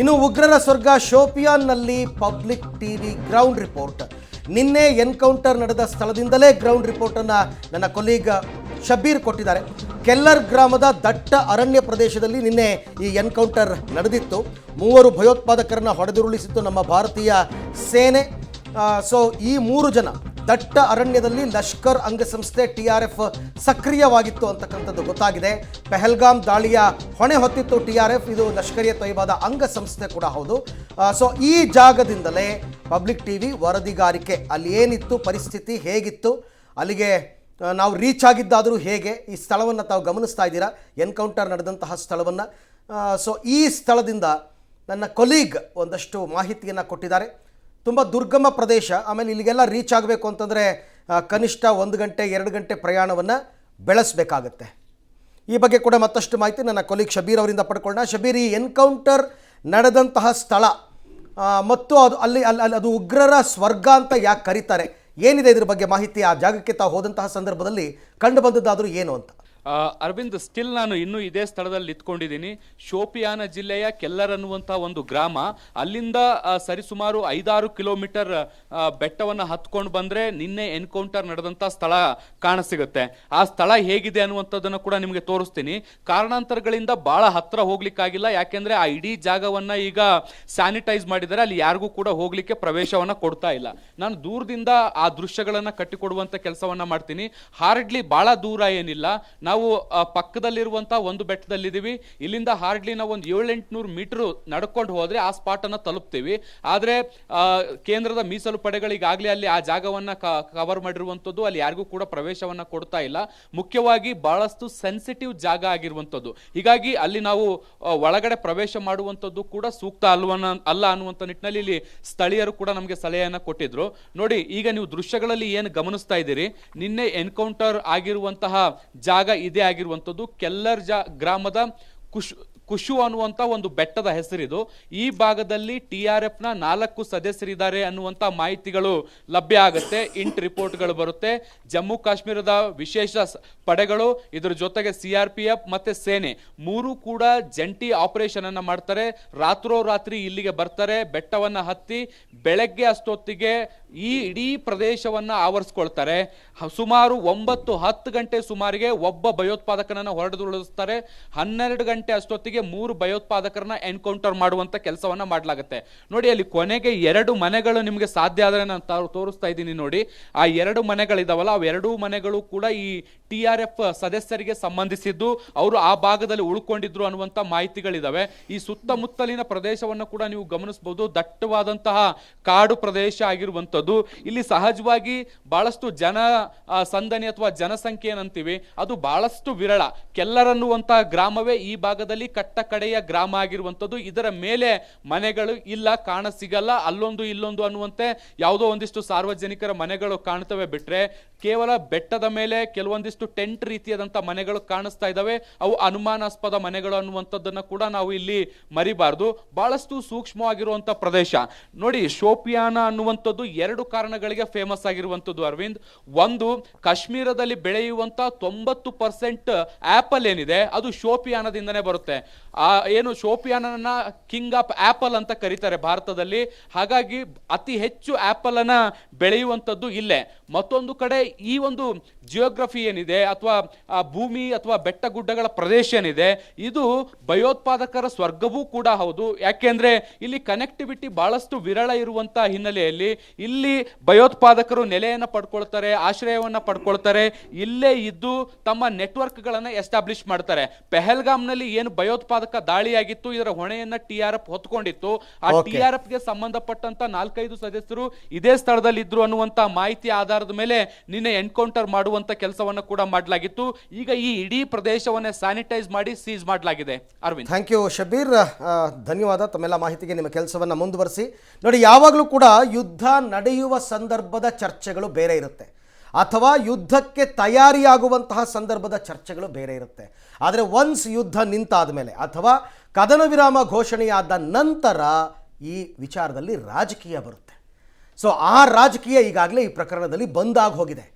ಇನ್ನು ಉಗ್ರರ ಸ್ವರ್ಗ ಶೋಪಿಯಾನ್ನಲ್ಲಿ ಪಬ್ಲಿಕ್ ಟಿವಿ ಗ್ರೌಂಡ್ ರಿಪೋರ್ಟ್. ನಿನ್ನೆ ಎನ್ಕೌಂಟರ್ ನಡೆದ ಸ್ಥಳದಿಂದಲೇ ಗ್ರೌಂಡ್ ರಿಪೋರ್ಟನ್ನು ನನ್ನ ಕೊಲೀಗ್ ಶಬೀರ್ ಕೊಟ್ಟಿದ್ದಾರೆ. ಕೆಲ್ಲರ್ ಗ್ರಾಮದ ದಟ್ಟ ಅರಣ್ಯ ಪ್ರದೇಶದಲ್ಲಿ ನಿನ್ನೆ ಈ ಎನ್ಕೌಂಟರ್ ನಡೆದಿತ್ತು. 3 ಭಯೋತ್ಪಾದಕರನ್ನು ಹೊಡೆದುರುಳಿಸಿತ್ತು ನಮ್ಮ ಭಾರತೀಯ ಸೇನೆ. ಸೊ ಈ 3 ಜನ ದಟ್ಟ ಅರಣ್ಯದಲ್ಲಿ ಲಷ್ಕರ್ ಅಂಗಸಂಸ್ಥೆ TRF ಸಕ್ರಿಯವಾಗಿತ್ತು ಅಂತಕ್ಕಂಥದ್ದು ಗೊತ್ತಾಗಿದೆ. ಪೆಹಲ್ಗಾಮ್ ದಾಳಿಯ ಹೊಣೆ ಹೊತ್ತಿತ್ತು TRF. ಇದು ಲಷ್ಕರ್ ಎ ತೊಯ್ಬಾದ ಅಂಗಸಂಸ್ಥೆ ಕೂಡ ಹೌದು. ಸೊ ಈ ಜಾಗದಿಂದಲೇ ಪಬ್ಲಿಕ್ ಟಿವಿ ವರದಿಗಾರಿಕೆ, ಅಲ್ಲಿ ಏನಿತ್ತು ಪರಿಸ್ಥಿತಿ, ಹೇಗಿತ್ತು, ಅಲ್ಲಿಗೆ ನಾವು ರೀಚ್ ಆಗಿದ್ದಾದರೂ ಹೇಗೆ, ಈ ಸ್ಥಳವನ್ನು ತಾವು ಗಮನಿಸ್ತಾ ಇದ್ದೀರಾ, ಎನ್ಕೌಂಟರ್ ನಡೆದಂತಹ ಸ್ಥಳವನ್ನು. ಸೊ ಈ ಸ್ಥಳದಿಂದ ನನ್ನ ಕೊಲೀಗ್ ಒಂದಷ್ಟು ಮಾಹಿತಿಯನ್ನು ಕೊಟ್ಟಿದ್ದಾರೆ. ತುಂಬ ದುರ್ಗಮ ಪ್ರದೇಶ. ಆಮೇಲೆ ಇಲ್ಲಿಗೆಲ್ಲ ರೀಚ್ ಆಗಬೇಕು ಅಂತಂದರೆ ಕನಿಷ್ಠ 1 ಗಂಟೆ 2 ಗಂಟೆ ಪ್ರಯಾಣವನ್ನು ಬೆಳೆಸಬೇಕಾಗತ್ತೆ. ಈ ಬಗ್ಗೆ ಕೂಡ ಮತ್ತಷ್ಟು ಮಾಹಿತಿ ನನ್ನ ಕೊಲೀಗ್ ಶಬೀರ್ ಅವರಿಂದ ಪಡ್ಕೊಳ್ಳೋಣ. ಶಬೀರ್, ಈ ಎನ್ಕೌಂಟರ್ ನಡೆದಂತಹ ಸ್ಥಳ ಮತ್ತು ಅದು ಉಗ್ರರ ಸ್ವರ್ಗ ಅಂತ ಯಾಕೆ ಕರೀತಾರೆ, ಏನಿದೆ ಇದ್ರ ಬಗ್ಗೆ ಮಾಹಿತಿ? ಆ ಜಾಗಕ್ಕೆ ತಾವು ಹೋದಂತಹ ಸಂದರ್ಭದಲ್ಲಿ ಕಂಡು ಬಂದದ್ದಾದರೂ ಏನು ಅಂತ? ಅರವಿಂದ್, ಸ್ಟಿಲ್ ನಾನು ಇನ್ನೂ ಇದೇ ಸ್ಥಳದಲ್ಲಿ ನಿಂತ್ಕೊಂಡಿದ್ದೀನಿ. ಶೋಪಿಯಾನ ಜಿಲ್ಲೆಯ ಕೆಲ್ಲರ್ ಅನ್ನುವಂಥ ಒಂದು ಗ್ರಾಮ. ಅಲ್ಲಿಂದ ಸರಿಸುಮಾರು 5-6 ಕಿಲೋಮೀಟರ್ ಬೆಟ್ಟವನ್ನು ಹತ್ಕೊಂಡು ಬಂದರೆ ನಿನ್ನೆ ಎನ್ಕೌಂಟರ್ ನಡೆದಂಥ ಸ್ಥಳ ಕಾಣಸಿಗುತ್ತೆ. ಆ ಸ್ಥಳ ಹೇಗಿದೆ ಅನ್ನುವಂಥದ್ದನ್ನು ಕೂಡ ನಿಮಗೆ ತೋರಿಸ್ತೀನಿ. ಕಾರಣಾಂತರಗಳಿಂದ ಭಾಳ ಹತ್ತಿರ ಹೋಗ್ಲಿಕ್ಕಾಗಿಲ್ಲ, ಯಾಕೆಂದರೆ ಆ ಇಡೀ ಜಾಗವನ್ನು ಈಗ ಸ್ಯಾನಿಟೈಸ್ ಮಾಡಿದ್ದಾರೆ. ಅಲ್ಲಿ ಯಾರಿಗೂ ಕೂಡ ಹೋಗ್ಲಿಕ್ಕೆ ಪ್ರವೇಶವನ್ನು ಕೊಡ್ತಾ ಇಲ್ಲ. ನಾನು ದೂರದಿಂದ ಆ ದೃಶ್ಯಗಳನ್ನು ಕಟ್ಟಿಕೊಡುವಂಥ ಕೆಲಸವನ್ನು ಮಾಡ್ತೀನಿ. ಹಾರ್ಡ್ಲಿ ಭಾಳ ದೂರ ಏನಿಲ್ಲ, ನಾವು ಪಕ್ಕದಲ್ಲಿರುವಂಥ ಒಂದು ಬೆಟ್ಟದಲ್ಲಿದ್ದೀವಿ. ಇಲ್ಲಿಂದ ಹಾರ್ಡ್ಲಿ ನಾವು ಒಂದು 700-800 ಮೀಟರ್ ನಡ್ಕೊಂಡು ಹೋದ್ರೆ ಆ ಸ್ಪಾಟ್ ಅನ್ನ ತಲುಪ್ತೀವಿ. ಆದ್ರೆ ಕೇಂದ್ರದ ಮೀಸಲು ಪಡೆಗಳಿಗಾಗಲೇ ಅಲ್ಲಿ ಆ ಜಾಗವನ್ನ ಕವರ್ ಮಾಡಿರುವಂಥದ್ದು, ಅಲ್ಲಿ ಯಾರಿಗೂ ಕೂಡ ಪ್ರವೇಶವನ್ನ ಕೊಡ್ತಾ ಇಲ್ಲ. ಮುಖ್ಯವಾಗಿ ಬಹಳಷ್ಟು ಸೆನ್ಸಿಟಿವ್ ಜಾಗ ಆಗಿರುವಂಥದ್ದು. ಹೀಗಾಗಿ ಅಲ್ಲಿ ನಾವು ಒಳಗಡೆ ಪ್ರವೇಶ ಮಾಡುವಂಥದ್ದು ಕೂಡ ಸೂಕ್ತ ಅಲ್ಲ ಅನ್ನುವಂಥ ನಿಟ್ಟಿನಲ್ಲಿ ಇಲ್ಲಿ ಸ್ಥಳೀಯರು ಕೂಡ ನಮಗೆ ಸಲಹೆಯನ್ನ ಕೊಟ್ಟಿದ್ರು. ನೋಡಿ, ಈಗ ನೀವು ದೃಶ್ಯಗಳಲ್ಲಿ ಏನು ಗಮನಿಸ್ತಾ ಇದ್ದೀರಿ, ನಿನ್ನೆ ಎನ್ಕೌಂಟರ್ ಆಗಿರುವಂತಹ ಜಾಗ ಇದೇ ಆಗಿರುವಂಥದ್ದು. ಕೆಲ್ಲರ್ ಗ್ರಾಮದ ಕುಶು ಅನ್ನುವಂಥ ಒಂದು ಬೆಟ್ಟದ ಹೆಸರಿದು. ಈ ಭಾಗದಲ್ಲಿ TRF ನ 4 ಸದಸ್ಯರಿದ್ದಾರೆ ಅನ್ನುವಂಥ ಮಾಹಿತಿಗಳು ಲಭ್ಯ ಆಗುತ್ತೆ. ಇಂಟ್ ರಿಪೋರ್ಟ್ಗಳು ಬರುತ್ತೆ. ಜಮ್ಮು ಕಾಶ್ಮೀರದ ವಿಶೇಷ ಪಡೆಗಳು, ಇದರ ಜೊತೆಗೆ CRPF ಮತ್ತೆ ಸೇನೆ 3 ಕೂಡ ಜಂಟಿ ಆಪರೇಷನ್ ಅನ್ನ ಮಾಡ್ತಾರೆ. ರಾತ್ರೋರಾತ್ರಿ ಇಲ್ಲಿಗೆ ಬರ್ತಾರೆ. ಬೆಟ್ಟವನ್ನ ಹತ್ತಿ ಬೆಳಗ್ಗೆ ಅಷ್ಟೊತ್ತಿಗೆ ಈ ಇಡೀ ಪ್ರದೇಶವನ್ನ ಆವರಿಸ್ಕೊಳ್ತಾರೆ. ಸುಮಾರು 9-10 ಗಂಟೆ ಸುಮಾರಿಗೆ ಒಬ್ಬ ಭಯೋತ್ಪಾದಕನನ್ನ ಹೊಡೆದುರುಳಿಸ್ತಾರೆ. 12 ಗಂಟೆ ಅಷ್ಟೊತ್ತಿಗೆ 3 ಭಯೋತ್ಪಾದಕರನ್ನ ಎನ್ಕೌಂಟರ್ ಮಾಡುವಂತ ಕೆಲಸವನ್ನ ಮಾಡಲಾಗುತ್ತೆ. ನೋಡಿ, ಅಲ್ಲಿ ಕೊನೆಗೆ 2 ಮನೆಗಳು ನಿಮಗೆ ಸಾಧ್ಯ ಆದರೆ ನಾನು ತೋರಿಸ್ತಾ ಇದ್ದೀನಿ. ನೋಡಿ, ಆ 2 ಮನೆಗಳಿದಾವಲ್ಲ, ಆ 2 ಮನೆಗಳು ಕೂಡ ಈ TRF ಸದಸ್ಯರಿಗೆ ಸಂಬಂಧಿಸಿದ್ದು. ಅವರು ಆ ಭಾಗದಲ್ಲಿ ಉಳ್ಕೊಂಡಿದ್ರು ಅನ್ನುವಂಥ ಮಾಹಿತಿಗಳಿದಾವೆ. ಈ ಸುತ್ತಮುತ್ತಲಿನ ಪ್ರದೇಶವನ್ನು ಕೂಡ ನೀವು ಗಮನಿಸಬಹುದು. ದಟ್ಟವಾದಂತಹ ಕಾಡು ಪ್ರದೇಶ ಆಗಿರುವಂಥದ್ದು. ಇಲ್ಲಿ ಸಹಜವಾಗಿ ಬಹಳಷ್ಟು ಜನ ಸಂದಣಿ ಅಥವಾ ಜನಸಂಖ್ಯೆ ಏನಂತೀವಿ ಅದು ಬಹಳಷ್ಟು ವಿರಳ. ಕೆಲ್ಲರ್ ಅನ್ನುವಂತಹ ಗ್ರಾಮವೇ ಈ ಭಾಗದಲ್ಲಿ ಕಟ್ಟ ಕಡೆಯ ಗ್ರಾಮ ಆಗಿರುವಂಥದ್ದು. ಇದರ ಮೇಲೆ ಮನೆಗಳು ಇಲ್ಲ, ಕಾಣ ಸಿಗಲ್ಲ. ಅಲ್ಲೊಂದು ಇಲ್ಲೊಂದು ಅನ್ನುವಂತೆ ಯಾವುದೋ ಒಂದಿಷ್ಟು ಸಾರ್ವಜನಿಕರ ಮನೆಗಳು ಕಾಣ್ತವೆ. ಬಿಟ್ರೆ ಕೇವಲ ಬೆಟ್ಟದ ಮೇಲೆ ಕೆಲವೊಂದಿಷ್ಟು ಟೆಂಟ್ ರೀತಿಯಾದಂಥ ಮನೆಗಳು ಕಾಣಿಸ್ತಾ ಇದ್ದಾವೆ. ಅವು ಅನುಮಾನಾಸ್ಪದ ಮನೆಗಳು ಅನ್ನುವಂಥದ್ದನ್ನು ಕೂಡ ನಾವು ಇಲ್ಲಿ ಮರಿಬಾರ್ದು. ಬಹಳಷ್ಟು ಸೂಕ್ಷ್ಮವಾಗಿರುವಂಥ ಪ್ರದೇಶ. ನೋಡಿ, ಶೋಪಿಯಾನ ಅನ್ನುವಂಥದ್ದು 2 ಕಾರಣಗಳಿಗೆ ಫೇಮಸ್ ಆಗಿರುವಂಥದ್ದು ಅರವಿಂದ್. ಒಂದು, ಕಾಶ್ಮೀರದಲ್ಲಿ ಬೆಳೆಯುವಂಥ 90% ಆಪಲ್ ಏನಿದೆ ಅದು ಶೋಪಿಯಾನದಿಂದನೇ ಬರುತ್ತೆ. ಏನು ಶೋಪಿಯಾನನ್ನ ಕಿಂಗ್ ಆಫ್ ಆಪಲ್ ಅಂತ ಕರೀತಾರೆ ಭಾರತದಲ್ಲಿ. ಹಾಗಾಗಿ ಅತಿ ಹೆಚ್ಚು ಆಪಲ್ ಅನ್ನ ಬೆಳೆಯುವಂಥದ್ದು ಇಲ್ಲೇ. ಮತ್ತೊಂದು ಕಡೆ ಈ ಒಂದು ಜಿಯೋಗ್ರಫಿ ಏನಿದೆ ಅಥವಾ ಭೂಮಿ ಅಥವಾ ಬೆಟ್ಟ ಗುಡ್ಡಗಳ ಪ್ರದೇಶ ಏನಿದೆ ಇದು ಭಯೋತ್ಪಾದಕರ ಸ್ವರ್ಗವೂ ಕೂಡ ಹೌದು. ಯಾಕೆಂದ್ರೆ ಇಲ್ಲಿ ಕನೆಕ್ಟಿವಿಟಿ ಬಹಳಷ್ಟು ವಿರಳ ಇರುವಂತಹ ಹಿನ್ನೆಲೆಯಲ್ಲಿ ಇಲ್ಲಿ ಭಯೋತ್ಪಾದಕರು ನೆಲೆಯನ್ನು ಪಡ್ಕೊಳ್ತಾರೆ, ಆಶ್ರಯವನ್ನ ಪಡ್ಕೊಳ್ತಾರೆ. ಇಲ್ಲೇ ಇದ್ದು ತಮ್ಮ ನೆಟ್ವರ್ಕ್ ಗಳನ್ನ ಎಸ್ಟಾಬ್ಲಿಷ್ ಮಾಡ್ತಾರೆ. ಪೆಹಲ್ಗಾಮ್ನಲ್ಲಿ ಏನು ಭಯೋತ್ಪಾದಕ ದಾಳಿಯಾಗಿತ್ತು, ಇದರ ಹೊಣೆಯನ್ನ TRF ಹೊತ್ಕೊಂಡಿತ್ತು. ಆ TRF ಗೆ ಸಂಬಂಧಪಟ್ಟಂತ 4-5 ಸದಸ್ಯರು ಇದೇ ಸ್ಥಳದಲ್ಲಿ ಇದ್ರು ಅನ್ನುವಂತ ಮಾಹಿತಿ ಆಧಾರದ ಮೇಲೆ ನಿನ್ನೆ ಎನ್ಕೌಂಟರ್ ಮಾಡುವಂತ ಕೆಲಸವನ್ನ ಕೂಡ ಮಾಡಲಾಗಿತ್ತು. ಈಗ ಈ ಇಡೀ ಪ್ರದೇಶವನ್ನ ಸ್ಯಾನಿಟೈಸ್ ಮಾಡಿ ಸೀಸ್ ಮಾಡಲಾಗಿದೆ. ಅರವಿಂದ್, ಥ್ಯಾಂಕ್ ಯು ಶಬೀರ್, ಧನ್ಯವಾದ. ತಮ್ಮೆಲ್ಲ ಮಾಹಿತಿಗೆ ನಿಮ್ಮ ಕೆಲಸವನ್ನ ಮುಂದುವರಿಸಿ. ನೋಡಿ, ಯಾವಾಗಲೂ ಕೂಡ ಯುದ್ಧ ನಡೆಯುವ ಸಂದರ್ಭದ ಚರ್ಚೆಗಳು ಬೇರೆ ಇರುತ್ತೆ, ಅಥವಾ ಯುದ್ಧಕ್ಕೆ ತಯಾರಿಯಾಗುವಂತಹ ಸಂದರ್ಭದ ಚರ್ಚೆಗಳು ಬೇರೆ ಇರುತ್ತೆ. ಆದರೆ ಒನ್ಸ್ ಯುದ್ಧ ನಿಂತಾದ ಮೇಲೆ ಅಥವಾ ಕದನ ವಿರಾಮ ಘೋಷಣೆಯಾದ ನಂತರ ಈ ವಿಚಾರದಲ್ಲಿ ರಾಜಕೀಯ ಬರುತ್ತೆ. ಸೊ ಆ ರಾಜಕೀಯ ಈಗಾಗಲೇ ಈ ಪ್ರಕರಣದಲ್ಲಿ ಬಂದಾಗಿ ಹೋಗಿದೆ.